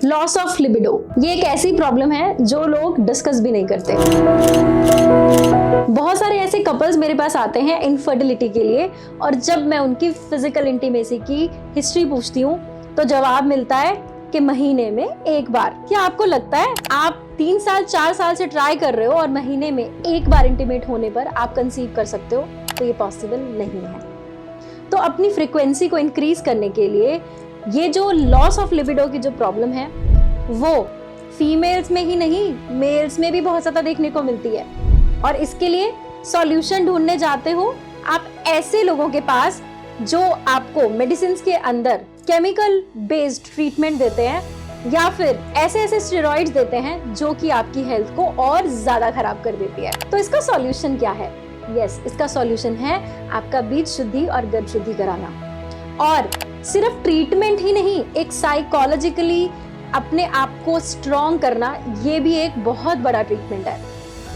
Loss of libido, ये एक ऐसी प्रॉब्लम है जो लोग डिस्कस भी नहीं करते। बहुत सारे ऐसे कपल्स मेरे पास आते हैं इनफर्टिलिटी के लिए, और जब मैं उनकी फिजिकल इंटीमेसी की हिस्ट्री पूछती हूँ तो जवाब मिलता है कि महीने में एक बार। क्या आपको लगता है आप 3 साल 4 साल से ट्राई कर रहे हो और महीने में एक बार इंटीमेट होने पर आप कंसीव कर सकते हो? तो ये पॉसिबल नहीं है। तो अपनी फ्रीक्वेंसी को इंक्रीज करने के लिए ये जो लॉस ऑफ लिबिडो की जो प्रॉब्लम है वो फीमेल्स में ही नहीं, मेल्स में भी बहुत ज्यादा देखने को मिलती है। और इसके लिए सॉल्यूशन ढूंढने जाते हो आप ऐसे लोगों के पास जो आपको मेडिसिन के अंदर केमिकल बेस्ड ट्रीटमेंट देते हैं या फिर ऐसे स्टेरॉइड्स देते हैं जो कि आपकी हेल्थ को और ज्यादा खराब कर देती है। तो इसका सॉल्यूशन क्या है? इसका सॉल्यूशन है आपका बीज शुद्धि और गर्भ शुद्धि कराना। और सिर्फ ट्रीटमेंट ही नहीं, एक साइकोलॉजिकली अपने आप को स्ट्रॉन्ग करना, ये भी एक बहुत बड़ा ट्रीटमेंट है।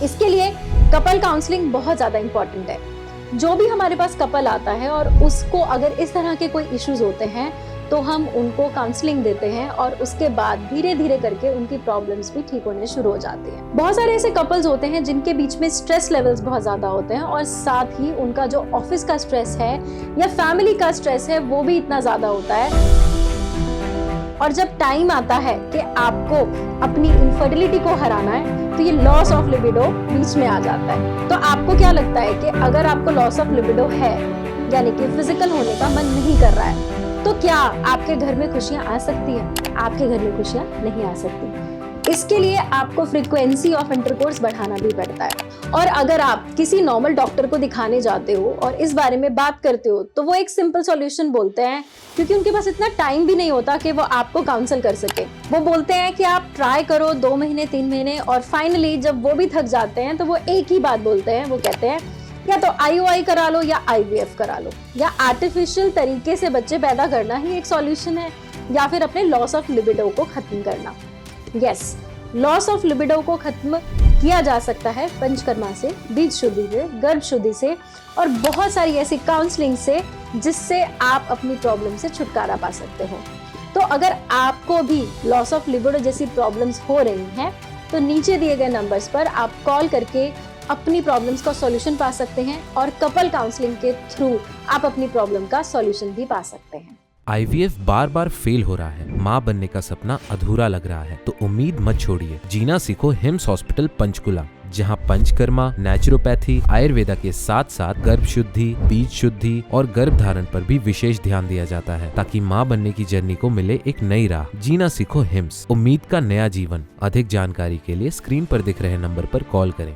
इसके लिए कपल काउंसलिंग बहुत ज्यादा इंपॉर्टेंट है। जो भी हमारे पास कपल आता है और उसको अगर इस तरह के कोई इश्यूज होते हैं तो हम उनको काउंसलिंग देते हैं और उसके बाद धीरे धीरे करके उनकी प्रॉब्लम्स भी ठीक होने शुरू हो जाती हैं। बहुत सारे ऐसे कपल्स होते हैं जिनके बीच में स्ट्रेस लेवल्स बहुत ज्यादा होते हैं और साथ ही उनका जो ऑफिस का स्ट्रेस है या फैमिली का स्ट्रेस है वो भी इतना ज्यादा होता है। और जब टाइम आता है कि आपको अपनी इनफर्टिलिटी को हराना है तो ये लॉस ऑफ लिबिडो बीच में आ जाता है। तो आपको क्या लगता है कि अगर आपको लॉस ऑफ लिबिडो है, यानी कि फिजिकल होने का मन नहीं कर रहा है, तो क्या आपके घर में खुशियां आ सकती हैं? आपके घर में खुशियां नहीं आ सकती। इसके लिए आपको फ्रीक्वेंसी ऑफ इंटरकोर्स बढ़ाना भी पड़ता है। और अगर आप किसी नॉर्मल डॉक्टर को दिखाने जाते हो और इस बारे में बात करते हो तो वो एक सिंपल सॉल्यूशन बोलते हैं, क्योंकि उनके पास इतना टाइम भी नहीं होता कि वो आपको काउंसल कर सके। वो बोलते हैं कि आप ट्राई करो 2 महीने 3 महीने, और फाइनली जब वो भी थक जाते हैं तो वो एक ही बात बोलते हैं। वो कहते हैं या तो IUI करा लो या IVF करा लो, या आर्टिफिशियल तरीके से बच्चे पैदा करना ही एक सॉल्यूशन है, या फिर अपने लॉस ऑफ लिबिडो को खत्म करना। लॉस ऑफ लिबिडो को खत्म किया जा सकता है पंचकर्मा से, बीज शुद्धि से, गर्भ शुद्धि से और बहुत सारी ऐसी काउंसलिंग से जिससे आप अपनी प्रॉब्लम से छुटकारा पा सकते हो। तो अगर आपको भी लॉस ऑफ लिबिडो जैसी प्रॉब्लम्स हो रही हैं तो नीचे दिए गए नंबर्स पर आप कॉल करके अपनी प्रॉब्लम्स का सॉल्यूशन पा सकते हैं और कपल काउंसलिंग के थ्रू आप अपनी प्रॉब्लम का सॉल्यूशन भी पा सकते हैं। IVF बार बार फेल हो रहा है, माँ बनने का सपना अधूरा लग रहा है, तो उम्मीद मत छोड़िए। जीना सीखो हिम्स हॉस्पिटल पंचकुला, जहाँ पंचकर्मा, नेचुरोपैथी, आयुर्वेदा के साथ साथ गर्भ शुद्धि, बीज शुद्धि और गर्भ धारण पर भी विशेष ध्यान दिया जाता है, ताकि माँ बनने की जर्नी को मिले एक नई राह। जीना सीखो हिम्स, उम्मीद का नया जीवन। अधिक जानकारी के लिए स्क्रीन पर दिख रहे नंबर पर कॉल करें।